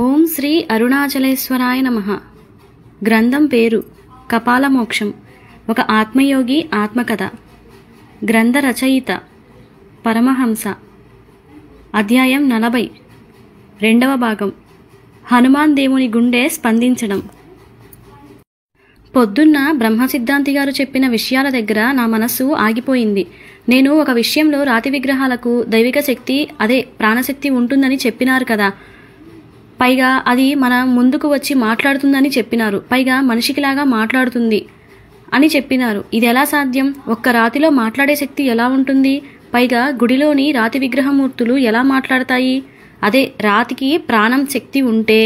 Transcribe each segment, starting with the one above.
ఓం శ్రీ అరుణాచలేశ్వరాయ నమః. గ్రంథం పేరు కపాలమోక్షం. ఒక ఆత్మయోగి ఆత్మకథ. గ్రంథ రచయిత పరమహంస. అధ్యాయం 40. రెండవ భాగం. హనుమాన్ దేవుని గుండె స్పందించడం. పొద్దున్న బ్రహ్మసిద్ధాంతి గారు చెప్పిన విషయాల దగ్గర నా మనస్సు ఆగిపోయింది. నేను ఒక విషయంలో రాతి విగ్రహాలకు దైవిక శక్తి, అదే ప్రాణశక్తి ఉంటుందని చెప్పినారు కదా. పైగా అది మన ముందుకు వచ్చి మాట్లాడుతుందని చెప్పినారు. పైగా మనిషికిలాగా మాట్లాడుతుంది అని చెప్పినారు. ఇది ఎలా సాధ్యం? ఒక్క రాతిలో మాట్లాడే శక్తి ఎలా ఉంటుంది? పైగా గుడిలోని రాతి విగ్రహమూర్తులు ఎలా మాట్లాడతాయి? అదే రాతికి ప్రాణం శక్తి ఉంటే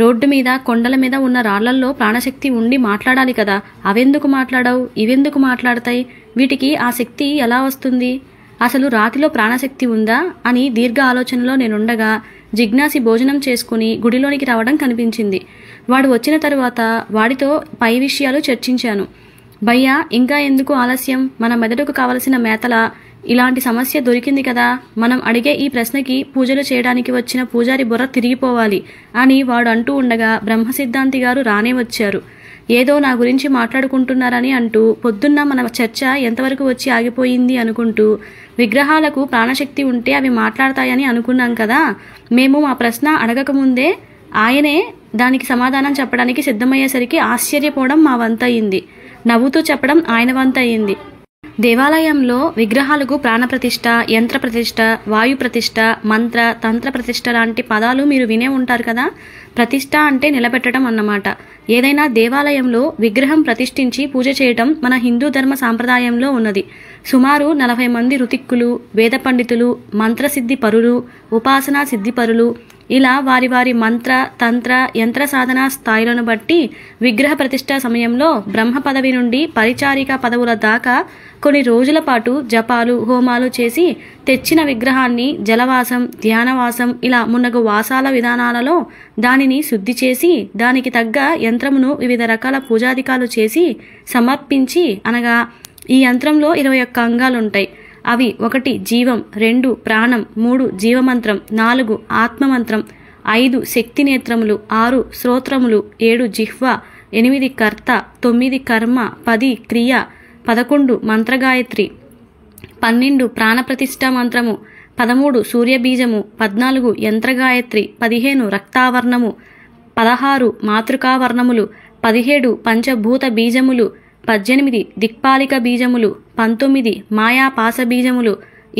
రోడ్డు మీద, కొండల మీద ఉన్న రాళ్లల్లో ప్రాణశక్తి ఉండి మాట్లాడాలి కదా. అవెందుకు మాట్లాడవు? ఇవెందుకు మాట్లాడతాయి? వీటికి ఆ శక్తి ఎలా వస్తుంది? అసలు రాతిలో ప్రాణశక్తి ఉందా అని దీర్ఘ ఆలోచనలో నేనుండగా జిజ్ఞాసి భోజనం చేసుకుని గుడిలోనికి రావడం కనిపించింది. వాడు వచ్చిన తరువాత వాడితో పై విషయాలు చర్చించాను. భయ్యా, ఇంకా ఎందుకు ఆలస్యం? మన మెదడుకు కావలసిన మేతల ఇలాంటి సమస్య దొరికింది కదా. మనం అడిగే ఈ ప్రశ్నకి పూజలు చేయడానికి వచ్చిన పూజారి బుర్ర తిరిగిపోవాలి అని వాడు అంటూ ఉండగా బ్రహ్మసిద్ధాంతి గారు రానే వచ్చారు. ఏదో నా గురించి మాట్లాడుకుంటున్నారని అంటూ పొద్దున్న మన చర్చ ఎంతవరకు వచ్చి ఆగిపోయింది అనుకుంటూ, విగ్రహాలకు ప్రాణశక్తి ఉంటే అవి మాట్లాడతాయని అనుకున్నాం కదా. మేము మా ప్రశ్న అడగకముందే ఆయనే దానికి సమాధానం చెప్పడానికి సిద్ధమయ్యేసరికి ఆశ్చర్యపోవడం మా వంతయింది. నవ్వుతూ చెప్పడం ఆయన వంతయింది. దేవాలయంలో విగ్రహాలకు ప్రాణప్రతిష్ఠ, యంత్ర ప్రతిష్ఠ, వాయు ప్రతిష్ఠ, మంత్ర తంత్ర ప్రతిష్ఠ లాంటి పదాలు మీరు వినే ఉంటారు కదా. ప్రతిష్ఠ అంటే నిలబెట్టడం అన్నమాట. ఏదైనా దేవాలయంలో విగ్రహం ప్రతిష్ఠించి పూజ చేయటం మన హిందూ ధర్మ సాంప్రదాయంలో ఉన్నది. సుమారు 40 మంది ఋతిక్కులు, వేద పండితులు, మంత్రసిద్ధి పరులు, ఉపాసనా సిద్ధిపరులు ఇలా వారి వారి మంత్ర తంత్ర యంత్ర సాధన స్థాయిలను బట్టి విగ్రహ ప్రతిష్ఠ సమయంలో బ్రహ్మ పదవి నుండి పరిచారిక పదవుల దాకా కొన్ని రోజుల పాటు జపాలు, హోమాలు చేసి తెచ్చిన విగ్రహాన్ని జలవాసం, ధ్యానవాసం ఇలా మున్నగు వాసాల విధానాలలో దానిని శుద్ధి చేసి దానికి తగ్గ యంత్రమును వివిధ రకాల పూజాధికాలు చేసి సమర్పించి, అనగా ఈ యంత్రంలో 21 అంగాలుంటాయి. అవి 1 జీవం, 2 ప్రాణం, 3 జీవమంత్రం, 4 ఆత్మమంత్రం, 5 శక్తి నేత్రములు, 6 శ్రోత్రములు, 7 జిహ్వ, 8 కర్త, 9 కర్మ, 10 క్రియ, 11 మంత్రగాయత్రి, 12 ప్రాణప్రతిష్ఠ మంత్రము, 13 సూర్యబీజము, 14 యంత్రగాయత్రి, 15 రక్తావర్ణము, 16 మాతృకావర్ణములు, 17 పంచభూత బీజములు, 18 దిక్పాలిక బీజములు, 19 మాయాపాస బీజములు,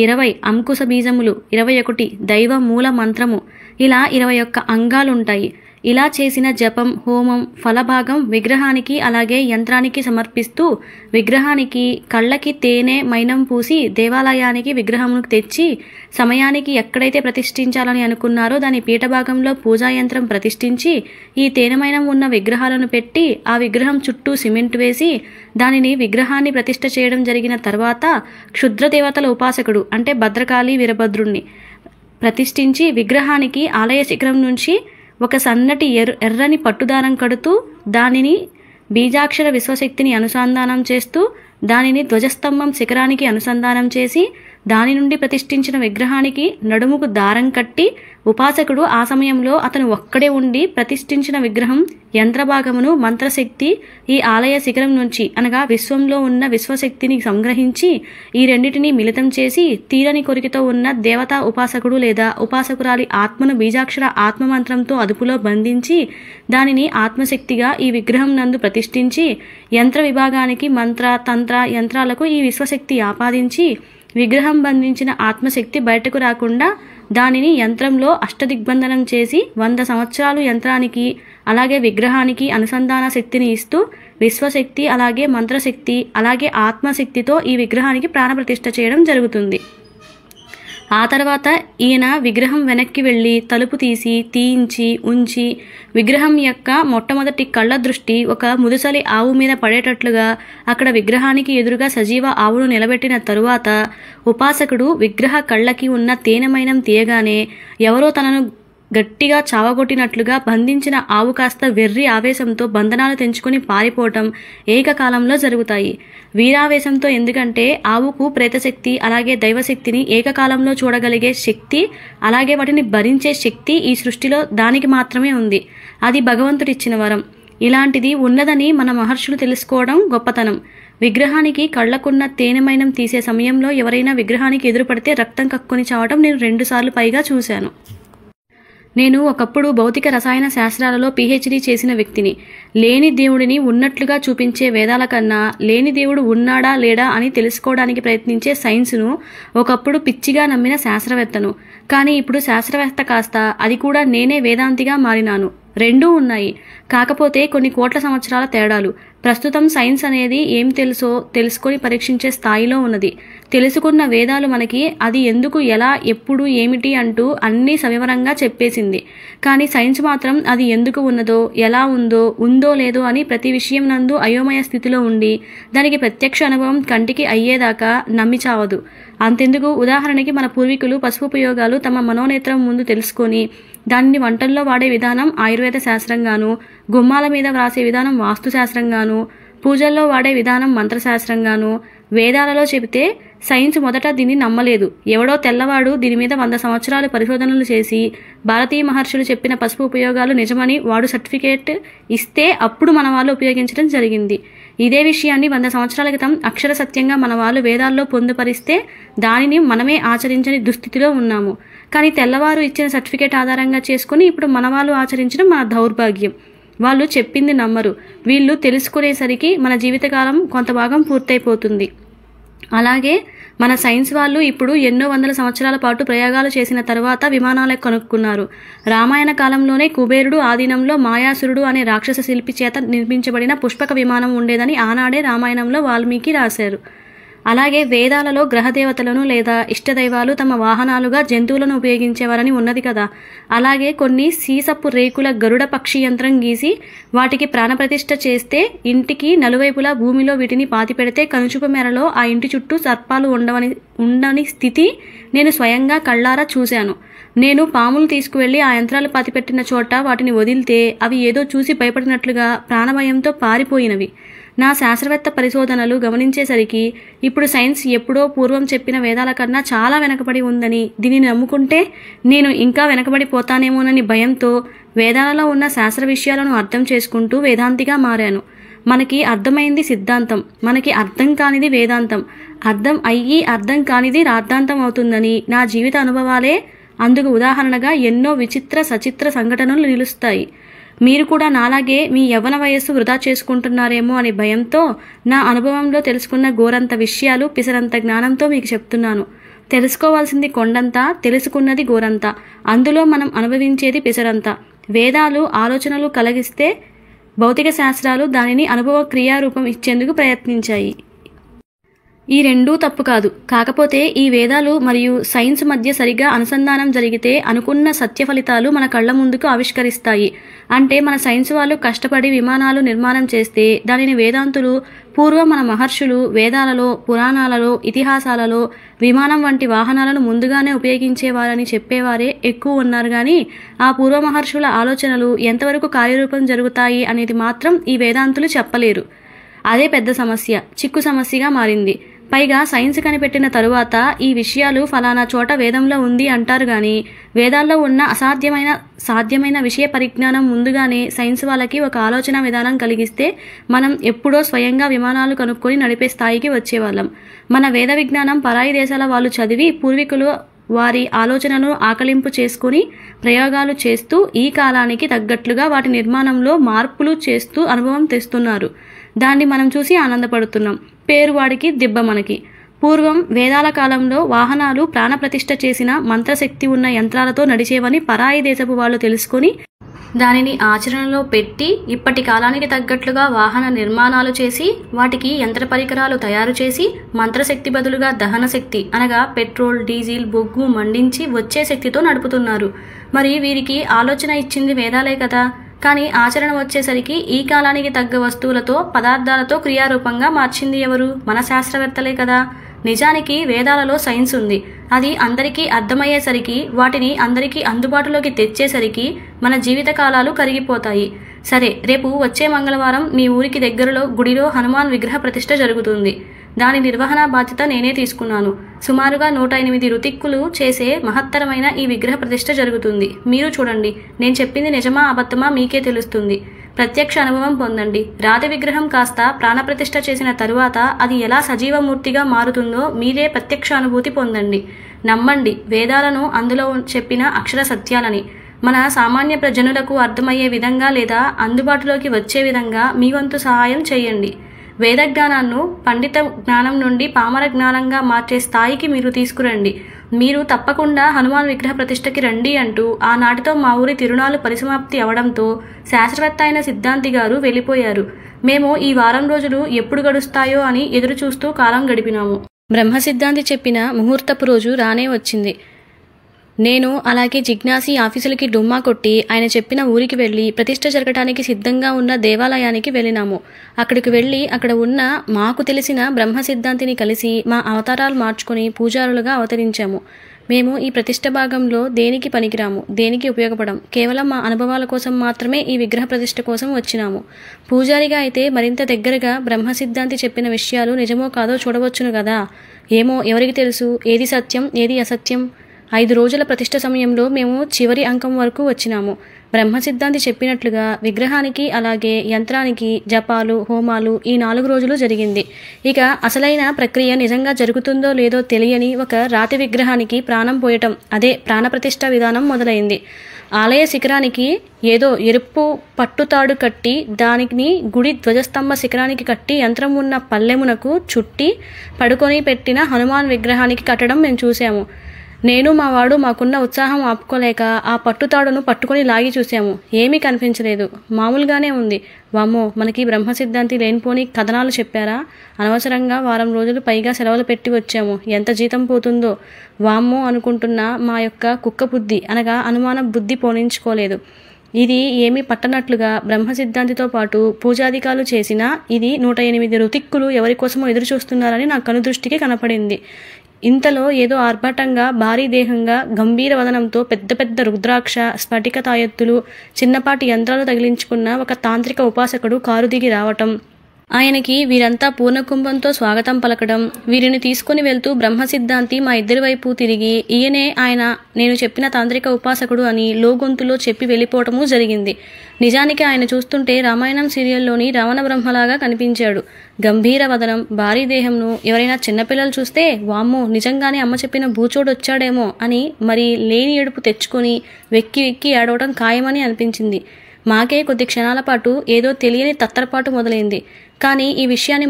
20 అంకుశ బీజములు, 21 దైవ మూల మంత్రము. ఇలా 21 అంగాలుంటాయి. ఇలా చేసిన జపం, హోమం ఫలభాగం విగ్రహానికి అలాగే యంత్రానికి సమర్పిస్తూ విగ్రహానికి కళ్ళకి తేనె మైనం పూసి దేవాలయానికి విగ్రహమును తెచ్చి సమయానికి ఎక్కడైతే ప్రతిష్ఠించాలని అనుకున్నారో దాని పీఠభాగంలో పూజాయంత్రం ప్రతిష్ఠించి ఈ తేనెమైనం ఉన్న విగ్రహాలను పెట్టి ఆ విగ్రహం చుట్టూ సిమెంట్ వేసి దానిని విగ్రహాన్ని ప్రతిష్ఠ చేయడం జరిగిన తర్వాత క్షుద్ర దేవతల ఉపాసకుడు అంటే భద్రకాళి వీరభద్రుణ్ణి ప్రతిష్ఠించి విగ్రహానికి ఆలయ శిఖరం నుంచి ఒక సన్నటి ఎర్రని పట్టుదారం కడుతూ దానిని బీజాక్షర విశ్వశక్తిని అనుసంధానం చేస్తూ దానిని ధ్వజస్తంభం శిఖరానికి అనుసంధానం చేసి దాని నుండి ప్రతిష్ఠించిన విగ్రహానికి నడుముకు దారం కట్టి ఉపాసకుడు ఆ సమయంలో అతను ఒక్కడే ఉండి ప్రతిష్ఠించిన విగ్రహం యంత్రభాగమును మంత్రశక్తి ఈ ఆలయ శిఖరం నుంచి అనగా విశ్వంలో ఉన్న విశ్వశక్తిని సంగ్రహించి ఈ రెండిటిని మిళితం చేసి తీరని కొరికితో ఉన్న దేవతా ఉపాసకుడు లేదా ఉపాసకురాలి ఆత్మను బీజాక్షర ఆత్మమంత్రంతో అదుపులో బంధించి దానిని ఆత్మశక్తిగా ఈ విగ్రహం నందు ప్రతిష్ఠించి యంత్ర విభాగానికి మంత్ర తంత్ర యంత్రాలకు ఈ విశ్వశక్తి ఆపాదించి విగ్రహం బంధించిన ఆత్మశక్తి బయటకు రాకుండా దానిని యంత్రంలో అష్టదిగ్బంధనం చేసి 100 సంవత్సరాలు యంత్రానికి అలాగే విగ్రహానికి అనుసంధాన శక్తిని ఇస్తూ విశ్వశక్తి అలాగే మంత్రశక్తి అలాగే ఆత్మశక్తితో ఈ విగ్రహానికి ప్రాణప్రతిష్ఠ చేయడం జరుగుతుంది. ఆ తర్వాత ఈయన విగ్రహం వెనక్కి వెళ్ళి తలుపు తీయించి ఉంచి విగ్రహం యొక్క మొట్టమొదటి కళ్ళ దృష్టి ఒక ముదుసలి ఆవు మీద పడేటట్లుగా అక్కడ విగ్రహానికి ఎదురుగా సజీవ ఆవును నిలబెట్టిన తరువాత ఉపాసకుడు విగ్రహ కళ్ళకి ఉన్న తేనెమైనం తీయగానే ఎవరో తనను గట్టిగా చావగొట్టినట్లుగా బంధించిన ఆవు కాస్త వెర్రి ఆవేశంతో బంధనాలు తెంచుకుని పారిపోవటం ఏకకాలంలో జరుగుతాయి. వీరావేశంతో, ఎందుకంటే ఆవుకు ప్రేతశక్తి అలాగే దైవశక్తిని ఏకకాలంలో చూడగలిగే శక్తి అలాగే వాటిని భరించే శక్తి ఈ సృష్టిలో దానికి మాత్రమే ఉంది. అది భగవంతుడిచ్చిన వరం. ఇలాంటిది ఉన్నదని మన మహర్షులు తెలుసుకోవడం గొప్పతనం. విగ్రహానికి కళ్లకున్న తేనెమైనం తీసే సమయంలో ఎవరైనా విగ్రహానికి ఎదురుపడితే రక్తం కక్కుని చావటం నేను 2 సార్లు పైగా చూశాను. నేను ఒకప్పుడు భౌతిక రసాయన శాస్త్రాలలో PhD చేసిన వ్యక్తిని. లేని దేవుడిని ఉన్నట్లుగా చూపించే వేదాల కన్నా లేని దేవుడు ఉన్నాడా లేడా అని తెలుసుకోవడానికి ప్రయత్నించే సైన్స్ను ఒకప్పుడు పిచ్చిగా నమ్మిన శాస్త్రవేత్తను. కానీ ఇప్పుడు శాస్త్రవేత్త కాస్త అది కూడా నేనే వేదాంతిగా మారినాను. రెండూ ఉన్నాయి, కాకపోతే కొన్ని కోట్ల సంవత్సరాల తేడాలు. ప్రస్తుతం సైన్స్ అనేది ఏం తెలుసో తెలుసుకొని పరీక్షించే స్థాయిలో ఉన్నది. తెలుసుకున్న వేదాలు మనకి అది ఎందుకు, ఎలా, ఎప్పుడు, ఏమిటి అంటూ అన్నీ సవివరంగా చెప్పేసింది. కానీ సైన్స్ మాత్రం అది ఎందుకు ఉన్నదో, ఎలా ఉందో లేదో అని ప్రతి విషయం నందు అయోమయ స్థితిలో ఉండి దానికి ప్రత్యక్ష అనుభవం కంటికి అయ్యేదాకా నమ్మి చావదు. అంతెందుకు, ఉదాహరణకి మన పూర్వీకులు పసుపు ఉపయోగాలు తమ మనోనేత్రం ముందు తెలుసుకొని దానిని వంటల్లో వాడే విధానం ఆయుర్వేద శాస్త్రంగాను, గుమ్మాల మీద వ్రాసే విధానం వాస్తుశాస్త్రంగాను, పూజల్లో వాడే విధానం మంత్రశాస్త్రంగాను వేదాలలో చెబితే సైన్స్ మొదట దీన్ని నమ్మలేదు. ఎవడో తెల్లవాడు దీని మీద 100 సంవత్సరాలు పరిశోధనలు చేసి భారతీయ మహర్షులు చెప్పిన పసుపు ఉపయోగాలు నిజమని వాడు సర్టిఫికేట్ ఇస్తే అప్పుడు మన వాళ్ళు ఉపయోగించడం జరిగింది. ఇదే విషయాన్ని 100 సంవత్సరాల క్రితం అక్షర సత్యంగా మన వాళ్ళు వేదాల్లో పొందుపరిస్తే దానిని మనమే ఆచరించని దుస్థితిలో ఉన్నాము. కానీ తెల్లవారు ఇచ్చిన సర్టిఫికేట్ ఆధారంగా చేసుకుని ఇప్పుడు మన వాళ్ళు ఆచరించడం మన దౌర్భాగ్యం. వాళ్ళు చెప్పింది నమ్మరు. వీళ్ళు తెలుసుకునేసరికి మన జీవితకాలం కొంత భాగం పూర్తయిపోతుంది. అలాగే మన సైన్స్ వాళ్ళు ఇప్పుడు ఎన్నో వందల సంవత్సరాల పాటు ప్రయోగాలు చేసిన తర్వాత విమానాలకు కనుక్కున్నారు. రామాయణ కాలంలోనే కుబేరుడు ఆధీనంలో మాయాసురుడు అనే రాక్షస శిల్పి చేత నిర్మించబడిన పుష్పక విమానం ఉండేదని ఆనాడే రామాయణంలో వాల్మీకి రాశారు. అలాగే వేదాలలో గ్రహదేవతలను లేదా ఇష్టదైవాలు తమ వాహనాలుగా జంతువులను ఉపయోగించేవారని ఉన్నది కదా. అలాగే కొన్ని సీసపు రేకుల గరుడ పక్షి యంత్రం గీసి వాటికి ప్రాణప్రతిష్ఠ చేస్తే ఇంటికి నలువైపులా భూమిలో వీటిని పాతిపెడితే కనుచూపు మేరలో ఆ ఇంటి చుట్టూ సర్పాలు ఉండని స్థితి నేను స్వయంగా కళ్ళారా చూశాను. నేను పాములు తీసుకువెళ్లి ఆ యంత్రాలు పాతిపెట్టిన చోట వాటిని వదిలితే అవి ఏదో చూసి భయపడినట్లుగా ప్రాణభయంతో పారిపోయినవి. నా శాస్త్రవేత్త పరిశోధనలు గమనించేసరికి ఇప్పుడు సైన్స్ ఎప్పుడో పూర్వం చెప్పిన వేదాల కన్నా చాలా వెనకబడి ఉందని, దీనిని నమ్ముకుంటే నేను ఇంకా వెనకబడిపోతానేమోనని భయంతో వేదాలలో ఉన్న శాస్త్ర విషయాలను అర్థం చేసుకుంటూ వేదాంతిగా మారాను. మనకి అర్థమైంది సిద్ధాంతం, మనకి అర్థం కానిది వేదాంతం. అర్థం అయ్యి అర్థం కానిది రాద్ధాంతం అవుతుందని నా జీవిత అనుభవాలే అందుకు ఉదాహరణగా ఎన్నో విచిత్ర సచిత్ర సంఘటనలు నిలుస్తాయి. మీరు కూడా నాలాగే మీ యవ్వన వయస్సు వృధా చేసుకుంటున్నారేమో అనే భయంతో నా అనుభవంలో తెలుసుకున్న గోరంత విషయాలు పిసరంత జ్ఞానంతో మీకు చెప్తున్నాను. తెలుసుకోవాల్సింది కొండంత, తెలుసుకున్నది గోరంత. అందులో మనం అనుభవించేది పిసరంత. వేదాలు ఆలోచనలు కలిగిస్తే భౌతిక శాస్త్రాలు దానిని అనుభవ క్రియారూపం ఇచ్చేందుకు ప్రయత్నించాయి. ఈ రెండూ తప్పు కాదు. కాకపోతే ఈ వేదాలు మరియు సైన్స్ మధ్య సరిగా అనుసంధానం జరిగితే అనుకున్న సత్య ఫలితాలు మన కళ్ల ముందుకు ఆవిష్కరిస్తాయి. అంటే మన సైన్స్ వాళ్ళు కష్టపడి విమానాలు నిర్మాణం చేస్తే దానిని వేదాంతులు పూర్వం మన మహర్షులు వేదాలలో, పురాణాలలో, ఇతిహాసాలలో విమానం వంటి వాహనాలను ముందుగానే ఉపయోగించేవారని చెప్పేవారే ఎక్కువ ఉన్నారు. కానీ ఆ పూర్వ మహర్షుల ఆలోచనలు ఎంతవరకు కార్యరూపం జరుగుతాయి అనేది మాత్రం ఈ వేదాంతులు చెప్పలేరు. అదే పెద్ద సమస్య, చిక్కు సమస్యగా మారింది. పైగా సైన్స్ కనిపెట్టిన తరువాత ఈ విషయాలు ఫలానా చోట వేదంలో ఉంది అంటారు. కానీ వేదాల్లో ఉన్న సాధ్యమైన విషయ పరిజ్ఞానం ముందుగానే సైన్స్ వాళ్ళకి ఒక ఆలోచన విధానం కలిగిస్తే మనం ఎప్పుడో స్వయంగా విమానాలు కనుక్కొని నడిపే స్థాయికి వచ్చేవాళ్ళం. మన వేద విజ్ఞానం పరాయి దేశాల వాళ్ళు చదివి పూర్వీకులు వారి ఆలోచనను ఆకలింపు చేసుకుని ప్రయోగాలు చేస్తూ ఈ కాలానికి తగ్గట్లుగా వాటి నిర్మాణంలో మార్పులు చేస్తూ అనుభవం తెస్తున్నారు. దాన్ని మనం చూసి ఆనందపడుతున్నాం. పేరువాడికి దిబ్బ మనకి. పూర్వం వేదాల కాలంలో వాహనాలు ప్రాణప్రతిష్ఠ చేసిన మంత్రశక్తి ఉన్న యంత్రాలతో నడిచేవని పరాయి దేశపు వాళ్ళు తెలుసుకొని దానిని ఆచరణలో పెట్టి ఇప్పటి కాలానికి తగ్గట్లుగా వాహన నిర్మాణాలు చేసి వాటికి యంత్ర పరికరాలు తయారు చేసి మంత్రశక్తి బదులుగా దహన శక్తి అనగా పెట్రోల్, డీజిల్, బొగ్గు మండించి వచ్చే శక్తితో నడుపుతున్నారు. మరి వీరికి ఆలోచన ఇచ్చింది వేదాలే కదా. కానీ ఆచరణ వచ్చేసరికి ఈ కాలానికి తగ్గ వస్తువులతో, పదార్థాలతో క్రియారూపంగా మార్చింది ఎవరు? మన శాస్త్రవేత్తలే కదా. నిజానికి వేదాలలో సైన్స్ ఉంది. అది అందరికీ అర్థమయ్యేసరికి, వాటిని అందరికీ అందుబాటులోకి తెచ్చేసరికి మన జీవిత కాలాలు కరిగిపోతాయి. సరే, రేపు వచ్చే మంగళవారం మీ ఊరికి దగ్గరలో గుడిలో హనుమాన్ విగ్రహ ప్రతిష్ఠ జరుగుతుంది. దాని నిర్వహణ బాధ్యత నేనే తీసుకున్నాను. సుమారుగా 108 ఋతిక్కులు చేసే మహత్తరమైన ఈ విగ్రహ ప్రతిష్ఠ జరుగుతుంది. మీరు చూడండి, నేను చెప్పింది నిజమా అబద్ధమా మీకే తెలుస్తుంది. ప్రత్యక్ష అనుభవం పొందండి. రాతి విగ్రహం కాస్త ప్రాణప్రతిష్ఠ చేసిన తరువాత అది ఎలా సజీవమూర్తిగా మారుతుందో మీరే ప్రత్యక్ష అనుభూతి పొందండి. నమ్మండి వేదాలను, అందులో చెప్పిన అక్షర సత్యాలని. మన సామాన్య ప్రజనులకు అర్థమయ్యే విధంగా లేదా అందుబాటులోకి వచ్చే విధంగా మీ వంతు సహాయం చేయండి. వేద జ్ఞానాన్ని పండిత జ్ఞానం నుండి పామర జ్ఞానంగా మార్చే స్థాయికి మీరు తీసుకురండి. మీరు తప్పకుండా హనుమాన్ విగ్రహ ప్రతిష్టకి రండి అంటూ ఆనాటితో మా ఊరి తిరునాళ్లు పరిసమాప్తి అవడంతో శాస్త్రవేత్త అయిన సిద్ధాంతి గారు వెళ్ళిపోయారు. మేము ఈ వారం రోజులు ఎప్పుడు గడుస్తాయో అని ఎదురు చూస్తూ కాలం గడిపినాము. బ్రహ్మ సిద్ధాంతి చెప్పిన ముహూర్తపు రోజు రానే వచ్చింది. నేను అలాగే జిజ్ఞాసి ఆఫీసులకి డుమ్మా కొట్టి ఆయన చెప్పిన ఊరికి వెళ్ళి ప్రతిష్ఠ జరగటానికి సిద్ధంగా ఉన్న దేవాలయానికి వెళ్ళినాము. అక్కడికి వెళ్ళి అక్కడ ఉన్న మాకు తెలిసిన బ్రహ్మ సిద్ధాంతిని కలిసి మా అవతారాలు మార్చుకొని పూజారులుగా అవతరించాము. మేము ఈ ప్రతిష్ఠ భాగంలో దేనికి పనికిరాము, దేనికి ఉపయోగపడం, కేవలం మా అనుభవాల కోసం మాత్రమే ఈ విగ్రహ ప్రతిష్ఠ కోసం వచ్చినాము. పూజారిగా అయితే మరింత దగ్గరగా బ్రహ్మ సిద్ధాంతి చెప్పిన విషయాలు నిజమో కాదో చూడవచ్చును కదా. ఏమో, ఎవరికి తెలుసు ఏది సత్యం ఏది అసత్యం. 5 రోజుల ప్రతిష్ఠ సమయంలో మేము చివరి అంకం వరకు వచ్చినాము. బ్రహ్మ సిద్ధాంతి చెప్పినట్లుగా విగ్రహానికి అలాగే యంత్రానికి జపాలు, హోమాలు ఈ 4 రోజులు జరిగింది. ఇక అసలైన ప్రక్రియ నిజంగా జరుగుతుందో లేదో తెలియని ఒక రాతి విగ్రహానికి ప్రాణం పోయటం, అదే ప్రాణప్రతిష్ఠ విధానం మొదలైంది. ఆలయ శిఖరానికి ఏదో ఎరుపు పట్టుతాడు కట్టి దానిని గుడి ధ్వజస్తంభ శిఖరానికి కట్టి యంత్రం ఉన్న పల్లెమునకు చుట్టి పడుకొని పెట్టిన హనుమాన్ విగ్రహానికి కట్టడం మేము చూసాము. నేను మా వాడు మాకున్న ఉత్సాహం ఆపుకోలేక ఆ పట్టుతాడును పట్టుకొని లాగి చూశాము. ఏమీ కనిపించలేదు, మామూలుగానే ఉంది. వామ్మో, మనకి బ్రహ్మ సిద్ధాంతి లేనిపోని కథనాలు చెప్పారా? అనవసరంగా వారం రోజులు పైగా సెలవులు పెట్టి వచ్చాము. ఎంత జీతం పోతుందో వామ్మో అనుకుంటున్న మా యొక్క కుక్క బుద్ధి అనగా అనుమాన బుద్ధి పోనించుకోలేదు. ఇది ఏమీ పట్టనట్లుగా బ్రహ్మ సిద్ధాంతితో పాటు పూజాధికారులు చేసినా ఇది 108 ఋతిక్కులు ఎవరి కోసమో ఎదురు చూస్తున్నారని నా కనుదృష్టికి కనపడింది. ఇంతలో ఏదో ఆర్భాటంగా భారీ దేహంగా గంభీర వదనంతో పెద్ద పెద్ద రుద్రాక్ష స్ఫటిక తాయెత్తులు చిన్నపాటి యంత్రాలు తగిలించుకున్న ఒక తాంత్రిక ఉపాసకుడు కారు దిగి రావటం, ఆయనకి వీరంతా పూర్ణకుంభంతో స్వాగతం పలకడం, వీరిని తీసుకుని వెళ్తూ బ్రహ్మ సిద్ధాంతి మా ఇద్దరి వైపు తిరిగి ఈయనే ఆయన నేను చెప్పిన తాంత్రిక ఉపాసకుడు అని లోగొంతులో చెప్పి వెళ్ళిపోవటము జరిగింది. నిజానికి ఆయన చూస్తుంటే రామాయణం సీరియల్లోని రావణ బ్రహ్మలాగా కనిపించాడు. గంభీర వదనం, భారీ దేహంను ఎవరైనా చిన్నపిల్లలు చూస్తే వామ్మో నిజంగానే అమ్మ చెప్పిన బూచోడొచ్చాడేమో అని మరి లేని ఏడుపు తెచ్చుకొని వెక్కి వెక్కి ఏడవటం ఖాయమని అనిపించింది. మాకే కొద్ది క్షణాల పాటు ఏదో తెలియని తత్తరపాటు మొదలైంది. కానీ ఈ విషయాన్ని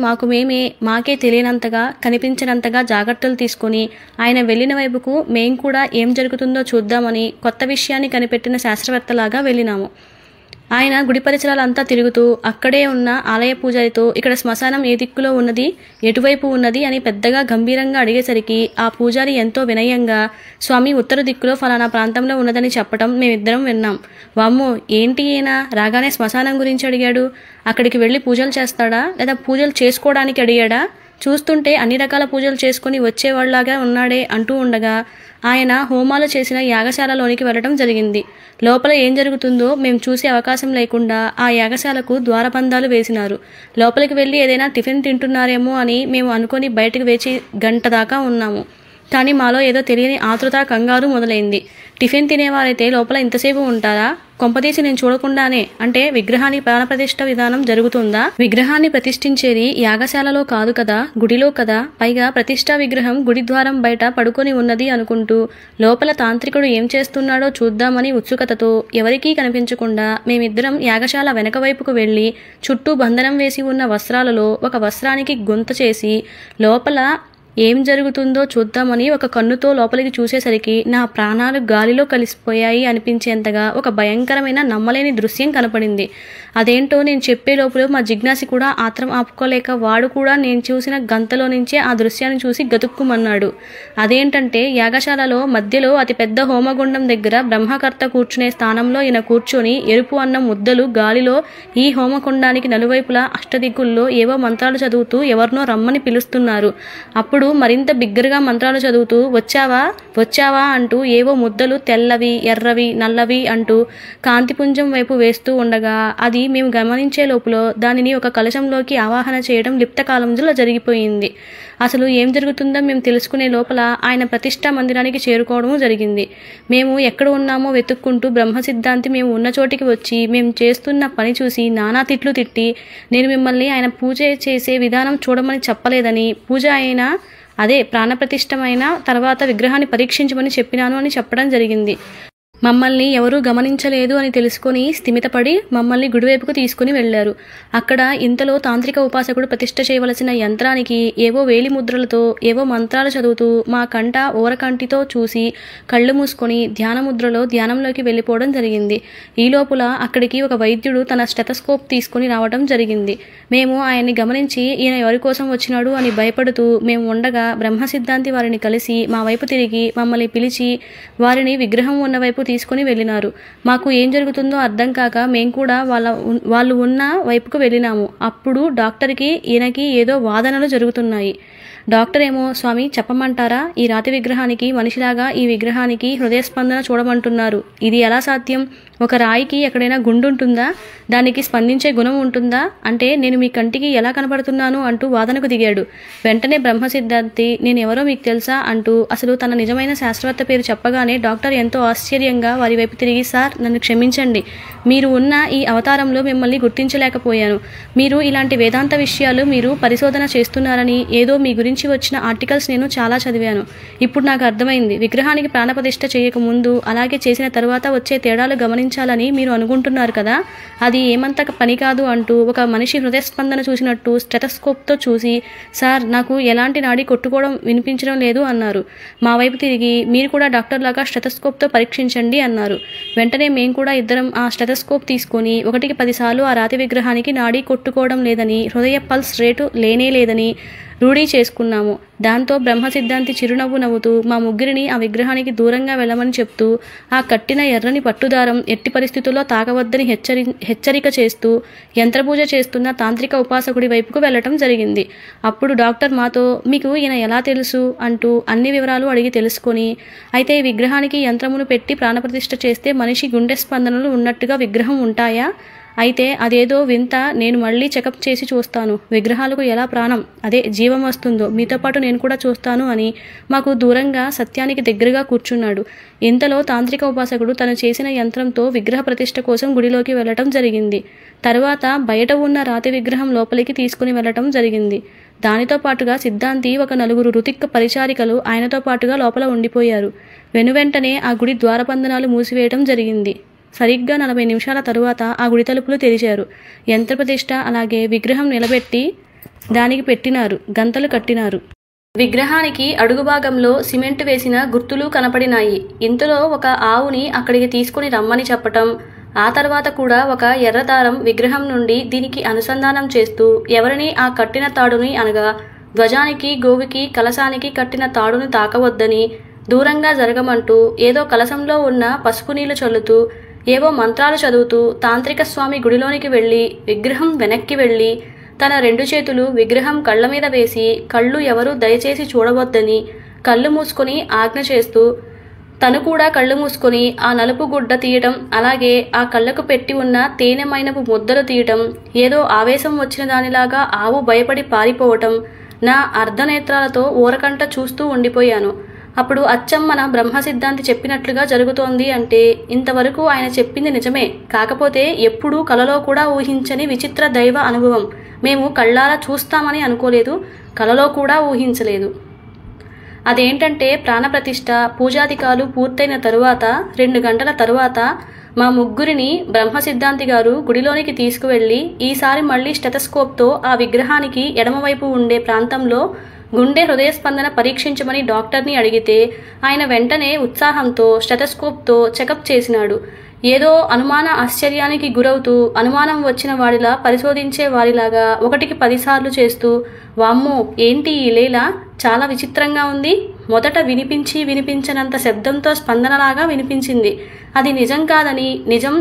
మాకే తెలియనంతగా కనిపించినంతగా జాగ్రత్తలు తీసుకుని ఆయన వెళ్ళిన వైపుకు మేం కూడా ఏం జరుగుతుందో చూద్దామని కొత్త విషయాన్ని కనిపెట్టిన శాస్త్రవేత్తలాగా వెళ్ళినాము. ఆయన గుడి పరిసరాలంతా తిరుగుతూ అక్కడే ఉన్న ఆలయ పూజారితో ఇక్కడ శ్మశానం ఏ దిక్కులో ఉన్నది, ఎటువైపు ఉన్నది అని పెద్దగా గంభీరంగా అడిగేసరికి ఆ పూజారి ఎంతో వినయంగా స్వామి ఉత్తర దిక్కులో ఫలానా ప్రాంతంలో ఉన్నదని చెప్పటం మేమిద్దరం విన్నాం. వామ్మో, ఏంటి ఈయన రాగానే శ్మశానం గురించి అడిగాడు? అక్కడికి వెళ్ళి పూజలు చేస్తాడా లేదా పూజలు చేసుకోవడానికి అడిగాడా? చూస్తుంటే అన్ని రకాల పూజలు చేసుకుని వచ్చేవాళ్లాగా ఉన్నాడే అంటూ ఉండగా ఆయన హోమాలు చేసిన యాగశాలలోనికి వెళ్ళడం జరిగింది. లోపల ఏం జరుగుతుందో మేము చూసే అవకాశం లేకుండా ఆ యాగశాలకు ద్వారబంధాలు వేసినారు. లోపలికి వెళ్ళి ఏదైనా టిఫిన్ తింటున్నారేమో అని మేము అనుకుని బయటకు వేచి గంట దాకా ఉన్నాము. కానీ మాలో ఏదో తెలియని ఆతృత, కంగారు మొదలైంది. టిఫిన్ తినేవారైతే లోపల ఇంతసేపు ఉంటారా? కొంపదీసి నేను చూడకుండానే అంటే విగ్రహాన్ని ప్రాణప్రతిష్ఠ విధానం జరుగుతుందా? విగ్రహాన్ని ప్రతిష్ఠించేది యాగశాలలో కాదు కదా, గుడిలో కదా. పైగా ప్రతిష్ఠా విగ్రహం గుడి ద్వారం బయట పడుకొని ఉన్నది అనుకుంటూ లోపల తాంత్రికుడు ఏం చేస్తున్నాడో చూద్దామని ఉత్సుకతతో ఎవరికీ కనిపించకుండా మేమిద్దరం యాగశాల వెనక వైపుకు వెళ్లి చుట్టూ బంధనం వేసి ఉన్న వస్త్రాలలో ఒక వస్త్రానికి గుంత చేసి లోపల ఏం జరుగుతుందో చూద్దామని ఒక కన్నుతో లోపలికి చూసేసరికి నా ప్రాణాలు గాలిలో కలిసిపోయాయి అనిపించేంతగా ఒక భయంకరమైన నమ్మలేని దృశ్యం కనపడింది. అదేంటో నేను చెప్పే లోపల మా జిజ్ఞాసి కూడా ఆత్రం ఆపుకోలేక వాడు కూడా నేను చూసిన గంతలో నుంచే ఆ దృశ్యాన్ని చూసి గతుక్కుమన్నాడు. అదేంటంటే యాగశాలలో మధ్యలో అతి పెద్ద హోమగుండం దగ్గర బ్రహ్మకర్త కూర్చునే స్థానంలో ఈయన కూర్చొని ఎరుపు అన్న ముద్దలు గాలిలో ఈ హోమకుండానికి నలువైపులా అష్టదిక్కుల్లో ఏవో మంత్రాలు చదువుతూ ఎవరినో రమ్మని పిలుస్తున్నారు. అప్పుడు అప్పుడు మరింత బిగ్గరగా మంత్రాలు చదువుతూ వచ్చావా వచ్చావా అంటూ ఏవో ముద్దలు తెల్లవి ఎర్రవి నల్లవి అంటూ కాంతిపుంజం వైపు వేస్తూ ఉండగా అది మేము గమనించే లోపల దానిని ఒక కలశంలోకి ఆవాహన చేయడం లిప్తకాలంలో జరిగిపోయింది. అసలు ఏం జరుగుతుందో మేము తెలుసుకునే లోపల ఆయన ప్రతిష్టా మందిరానికి చేరుకోవడము జరిగింది. మేము ఎక్కడ ఉన్నామో వెతుక్కుంటూ బ్రహ్మసిద్ధాంతి మేము ఉన్న చోటికి వచ్చి మేము చేస్తున్న పని చూసి నానా తిట్లు తిట్టి నేను మిమ్మల్ని ఆయన పూజ చేసే విధానం చూడమని చెప్పలేదని, పూజ అయినా అదే ప్రాణప్రతిష్టమైన తర్వాత విగ్రహాన్ని పరీక్షించమని చెప్పినాను అని చెప్పడం జరిగింది. మమ్మల్ని ఎవరూ గమనించలేదు అని తెలుసుకొని స్థిమితపడి మమ్మల్ని గుడివైపుకు తీసుకుని వెళ్లారు. అక్కడ ఇంతలో తాంత్రిక ఉపాసకుడు ప్రతిష్ఠ చేయవలసిన యంత్రానికి ఏవో వేలి ముద్రలతో ఏవో మంత్రాలు చదువుతూ మా కంట ఓరకంటితో చూసి కళ్ళు మూసుకొని ధ్యానముద్రలో ధ్యానంలోకి వెళ్ళిపోవడం జరిగింది. ఈ లోపల అక్కడికి ఒక వైద్యుడు తన స్టెథోస్కోప్ తీసుకుని రావడం జరిగింది. మేము ఆయన్ని గమనించి ఈయన ఎవరి కోసం వచ్చినాడు అని భయపడుతూ మేము ఉండగా బ్రహ్మసిద్ధాంతి వారిని కలిసి మా వైపు తిరిగి మమ్మల్ని పిలిచి వారిని విగ్రహం ఉన్న వైపు తీసుకుని వెళ్ళినారు. మాకు ఏం జరుగుతుందో అర్థం కాక మేము కూడా వాళ్ళు ఉన్న వైపుకు వెళ్ళినాము. అప్పుడు డాక్టర్కి ఈయనకి ఏదో వాదనలు జరుగుతున్నాయి. డాక్టర్ ఏమో స్వామి చెప్పమంటారా, ఈ రాతి విగ్రహానికి మనిషిలాగా ఈ విగ్రహానికి హృదయస్పందన చూడమంటున్నారు. ఇది ఎలా సాధ్యం? ఒక రాయికి ఎక్కడైనా గుండు ఉంటుందా? దానికి స్పందించే గుణం ఉంటుందా? అంటే నేను మీ కంటికి ఎలా కనబడుతున్నాను అంటూ వాదనకు దిగాడు. వెంటనే బ్రహ్మసిద్ధాంతి నేనెవరో మీకు తెలుసా అంటూ అసలు తన నిజమైన శాస్త్రవేత్త పేరు చెప్పగానే డాక్టర్ ఎంతో ఆశ్చర్యంగా వారి వైపు తిరిగి సార్ నన్ను క్షమించండి, మీరు ఉన్న ఈ అవతారంలో మిమ్మల్ని గుర్తించలేకపోయాను. మీరు ఇలాంటి వేదాంత విషయాలు మీరు పరిశోధన చేస్తున్నారని ఏదో మీ గురించి వచ్చిన ఆర్టికల్స్ నేను చాలా చదివాను. ఇప్పుడు నాకు అర్థమైంది. విగ్రహానికి ప్రాణప్రతిష్ఠ చేయకముందు అలాగే చేసిన తర్వాత వచ్చే తేడాలు గమనించాలని మీరు అనుకుంటున్నారు కదా, అది ఏమంత పని కాదు అంటూ ఒక మనిషి హృదయస్పందన చూసినట్టు స్టెథోస్కోప్తో చూసి సార్ నాకు ఎలాంటి నాడి కొట్టుకోవడం వినిపించడం లేదు అన్నారు. మా వైపు తిరిగి మీరు కూడా డాక్టర్ లాగా స్టెథోస్కోప్తో పరీక్షించండి అన్నారు. వెంటనే మేము కూడా ఇద్దరం ఆ స్టెథోస్కోప్ తీసుకొని 1కి 10 సార్లు ఆ రాతి విగ్రహానికి నాడి కొట్టుకోవడం లేదని, హృదయ పల్స్ రేటు లేనే లేదని రూఢీ చేసుకున్నాము. దాంతో బ్రహ్మసిద్ధాంతి చిరునవ్వు నవ్వుతూ మా ముగ్గురిని ఆ విగ్రహానికి దూరంగా వెళ్ళమని చెప్తూ ఆ కట్టిన ఎర్రని పట్టుదారం ఎట్టి పరిస్థితుల్లో తాకవద్దని హెచ్చరిక చేస్తూ యంత్రపూజ చేస్తున్న తాంత్రిక ఉపాసకుడి వైపుకు వెళ్లటం జరిగింది. అప్పుడు డాక్టర్ మాతో మీకు ఈయన ఎలా తెలుసు అంటూ అన్ని వివరాలు అడిగి తెలుసుకొని అయితే ఈ విగ్రహానికి యంత్రమును పెట్టి ప్రాణప్రతిష్ఠ చేస్తే మనిషి గుండె స్పందనలు ఉన్నట్టుగా విగ్రహం ఉంటాయా? అయితే అదేదో వింత, నేను మళ్ళీ చెకప్ చేసి చూస్తాను, విగ్రహాలకు ఎలా ప్రాణం అదే జీవం వస్తుందో మీతో పాటు నేను కూడా చూస్తాను అని మాకు దూరంగా సత్యానికి దగ్గరగా కూర్చున్నాడు. ఇంతలో తాంత్రిక ఉపాసకుడు తను చేసిన యంత్రంతో విగ్రహ ప్రతిష్ఠ కోసం గుడిలోకి వెళ్లటం జరిగింది. తర్వాత బయట ఉన్న రాతి విగ్రహం లోపలికి తీసుకుని వెళ్లటం జరిగింది. దానితో పాటుగా సిద్ధాంతి ఒక 4 ఋతిక్ పరిచారికలు ఆయనతో పాటుగా లోపల ఉండిపోయారు. వెనువెంటనే ఆ గుడి ద్వారబంధనాలు మూసివేయటం జరిగింది. సరిగ్గా 40 నిమిషాల తరువాత ఆ గుడి తలుపులు తెరిచారు. యంత్రప్రతిష్ఠ అలాగే విగ్రహం నిలబెట్టి దానికి పెట్టినారు, గంతలు కట్టినారు. విగ్రహానికి అడుగు భాగంలో సిమెంట్ వేసిన గుర్తులు కనపడినాయి. ఇంతలో ఒక ఆవుని అక్కడికి తీసుకుని రమ్మని చెప్పటం, ఆ తర్వాత కూడా ఒక ఎర్రదారం విగ్రహం నుండి దీనికి అనుసంధానం చేస్తూ ఎవరిని ఆ కట్టిన తాడుని అనగా ధ్వజానికి గోవికి కలశానికి కట్టిన తాడుని తాకవద్దని దూరంగా జరగమంటూ ఏదో కలశంలో ఉన్న పసుపు నీళ్లు చల్లుతూ ఏవో మంత్రాలు చదువుతూ తాంత్రిక స్వామి గుడిలోనికి వెళ్ళి విగ్రహం వెనక్కి వెళ్ళి తన 2 చేతులు విగ్రహం కళ్ళ మీద వేసి కళ్ళు ఎవరూ దయచేసి చూడవద్దని కళ్ళు మూసుకొని ఆజ్ఞ చేస్తూ తను కూడా కళ్ళు మూసుకొని ఆ నలుపు గుడ్డ తీయటం, అలాగే ఆ కళ్ళకు పెట్టి ఉన్న తేనెమైనపు ముద్దలు తీయటం, ఏదో ఆవేశం వచ్చిన దానిలాగా ఆవు భయపడి పారిపోవటం నా అర్ధనేత్రాలతో ఊరకంట చూస్తూ ఉండిపోయాను. అప్పుడు అచ్చం మన బ్రహ్మసిద్ధాంతి చెప్పినట్లుగా జరుగుతోంది. అంటే ఇంతవరకు ఆయన చెప్పింది నిజమే, కాకపోతే ఎప్పుడూ కలలో కూడా ఊహించని విచిత్ర దైవ అనుభవం. మేము కళ్ళారా చూస్తామని అనుకోలేదు, కలలో కూడా ఊహించలేదు. అదేంటంటే ప్రాణప్రతిష్ఠ పూజాధికాలు పూర్తయిన తరువాత 2 గంటల తరువాత మా ముగ్గురిని బ్రహ్మసిద్ధాంతి గారు గుడిలోనికి తీసుకువెళ్ళి ఈసారి మళ్లీ స్టెథోస్కోప్తో ఆ విగ్రహానికి ఎడమవైపు ఉండే ప్రాంతంలో గుండె హృదయస్పందన పరీక్షించమని డాక్టర్ని అడిగితే ఆయన వెంటనే ఉత్సాహంతో స్టెథోస్కోప్తో చెకప్ చేసినాడు. ఏదో అనుమాన ఆశ్చర్యానికి గురవుతూ అనుమానం వచ్చిన వాడిలా పరిశోధించే వారిలాగా 1కి 10 సార్లు చేస్తూ వామ్మో ఏంటి ఈ లీల చాలా విచిత్రంగా ఉంది, మొదట వినిపించనంత శబ్దంతో స్పందనలాగా వినిపించింది, అది నిజం కాదని నిజం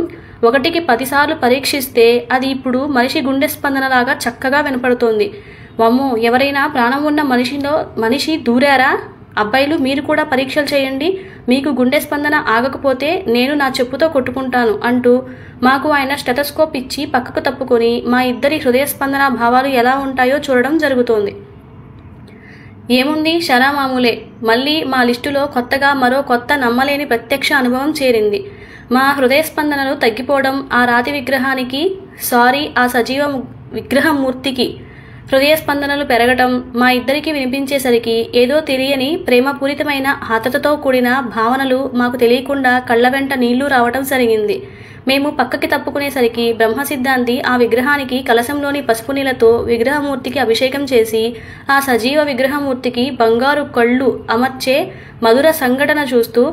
1కి 10 సార్లు పరీక్షిస్తే అది ఇప్పుడు మనిషి గుండె స్పందనలాగా చక్కగా వినపడుతోంది, వమ్మో, ఎవరైనా ప్రాణం ఉన్న మనిషి దూరారా? అబ్బాయిలు మీరు కూడా పరీక్షలు చేయండి, మీకు గుండె స్పందన ఆగకపోతే నేను నా చెప్పుతో కొట్టుకుంటాను అంటూ మాకు ఆయన స్టెథోస్కోప్ ఇచ్చి పక్కకు తప్పుకొని మా ఇద్దరి హృదయ స్పందన భావాలు ఎలా ఉంటాయో చూడడం జరుగుతోంది. ఏముంది, శరామామూలే. మళ్ళీ మా లిస్టులో కొత్తగా మరో కొత్త నమ్మలేని ప్రత్యక్ష అనుభవం చేరింది. మా హృదయ స్పందనలు తగ్గిపోవడం, ఆ రాతి విగ్రహానికి ఆ సజీవ విగ్రహమూర్తికి హృదయ స్పందనలు పెరగటం మా ఇద్దరికి వినిపించేసరికి ఏదో తెలియని ప్రేమపూరితమైన ఆతతతో కూడిన భావనలు మాకు తెలియకుండా కళ్ళ వెంట నీళ్లు రావటం జరిగింది. మేము పక్కకి తప్పుకునేసరికి బ్రహ్మసిద్ధాంతి ఆ విగ్రహానికి కలశంలోని పసుపు నీళ్లతో విగ్రహమూర్తికి అభిషేకం చేసి ఆ సజీవ విగ్రహమూర్తికి బంగారు కళ్ళు అమర్చే మధుర సంఘటన చూస్తూ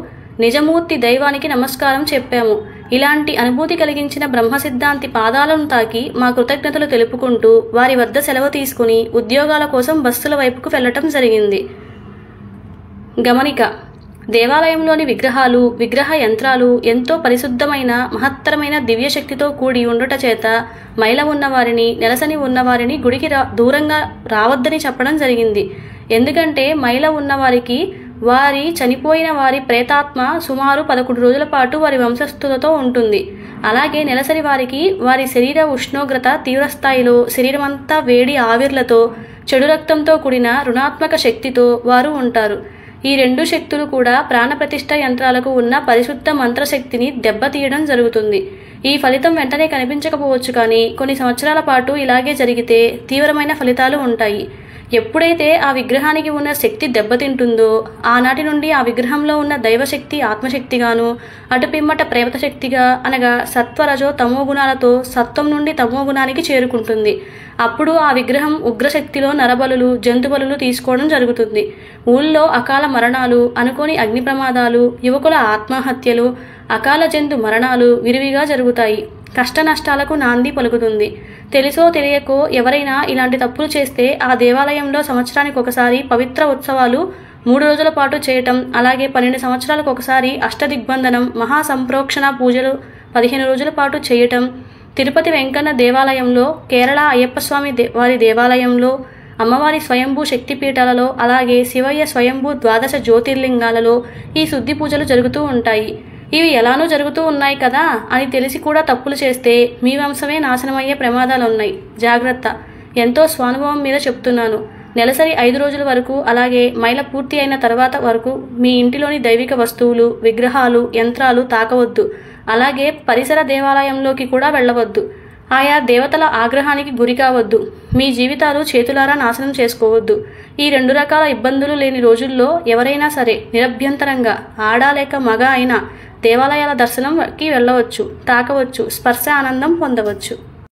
నిజమూర్తి దైవానికి నమస్కారం చెప్పాము. ఇలాంటి అనుభూతి కలిగించిన బ్రహ్మసిద్ధాంతి పాదాలను తాకి మా కృతజ్ఞతలు తెలుపుకుంటూ వారి వద్ద సెలవు తీసుకుని ఉద్యోగాల కోసం బస్సుల వైపుకు వెళ్లటం జరిగింది. గమనిక: దేవాలయంలోని విగ్రహాలు, విగ్రహ యంత్రాలు ఎంతో పరిశుద్ధమైన మహత్తరమైన దివ్యశక్తితో కూడి ఉండుట చేత మైల ఉన్నవారిని, నెలసని ఉన్నవారిని గుడికి దూరంగా రావద్దని చెప్పడం జరిగింది. ఎందుకంటే మైల ఉన్నవారికి వారి చనిపోయిన వారి ప్రేతాత్మ సుమారు 11 రోజుల పాటు వారి వంశస్థులతో ఉంటుంది. అలాగే నెలసరి వారికి వారి శరీర ఉష్ణోగ్రత తీవ్రస్థాయిలో, శరీరమంతా వేడి ఆవిర్లతో, చెడు రక్తంతో కూడిన రుణాత్మక శక్తితో వారు ఉంటారు. ఈ రెండు శక్తులు కూడా ప్రాణప్రతిష్ఠ యంత్రాలకు ఉన్న పరిశుద్ధ మంత్రశక్తిని దెబ్బతీయడం జరుగుతుంది. ఈ ఫలితం వెంటనే కనిపించకపోవచ్చు, కానీ కొన్ని సంవత్సరాల పాటు ఇలాగే జరిగితే తీవ్రమైన ఫలితాలు ఉంటాయి. ఎప్పుడైతే ఆ విగ్రహానికి ఉన్న శక్తి దెబ్బతింటుందో ఆనాటి నుండి ఆ విగ్రహంలో ఉన్న దైవశక్తి ఆత్మశక్తిగాను, అటు పిమ్మట ప్రేమత శక్తిగా అనగా సత్వరజో తమో గుణాలతో సత్వం నుండి తమో గుణానికి చేరుకుంటుంది. అప్పుడు ఆ విగ్రహం ఉగ్రశక్తిలో నరబలులు, జంతుబలులు తీసుకోవడం జరుగుతుంది. ఊళ్ళో అకాల మరణాలు, అనుకోని అగ్ని ప్రమాదాలు, యువకుల ఆత్మహత్యలు, అకాల జంతు మరణాలు విరివిగా జరుగుతాయి. కష్ట నష్టాలకు నాంది పలుకుతుంది. తెలుసో తెలియకో ఎవరైనా ఇలాంటి తప్పులు చేస్తే ఆ దేవాలయంలో సంవత్సరానికి ఒకసారి పవిత్ర ఉత్సవాలు 3 రోజుల పాటు చేయటం, అలాగే 12 సంవత్సరాలకు ఒకసారి అష్టదిగ్బంధనం, మహాసంప్రోక్షణ పూజలు 15 రోజుల పాటు చేయటం, తిరుపతి వెంకన్న దేవాలయంలో, కేరళ అయ్యప్ప స్వామి వారి దేవాలయంలో, అమ్మవారి స్వయంభూ శక్తిపీఠాలలో, అలాగే శివయ్య స్వయంభూ ద్వాదశ జ్యోతిర్లింగాలలో ఈ శుద్ధి పూజలు జరుగుతూ ఉంటాయి. ఇవి ఎలానో జరుగుతూ ఉన్నాయి కదా అని తెలిసి కూడా తప్పులు చేస్తే మీ వంశమే నాశనమయ్యే ప్రమాదాలున్నాయి. జాగ్రత్త. ఎంతో స్వానుభవం మీద చెప్తున్నాను. నెలసరి 5 రోజుల వరకు, అలాగే మైల పూర్తి అయిన తర్వాత వరకు మీ ఇంటిలోని దైవిక వస్తువులు, విగ్రహాలు, యంత్రాలు తాకవద్దు. అలాగే పరిసర దేవాలయంలోకి కూడా వెళ్ళవద్దు. ఆయా దేవతల ఆగ్రహానికి గురి కావద్దు. మీ జీవితాలు చేతులారా నాశనం చేసుకోవద్దు. ఈ 2 రకాల ఇబ్బందులు లేని రోజుల్లో ఎవరైనా సరే నిరభ్యంతరంగా, ఆడా లేక మగ అయినా దేవాలయాల దర్శనంకి వెళ్ళవచ్చు, తాకవచ్చు, స్పర్శ ఆనందం పొందవచ్చు.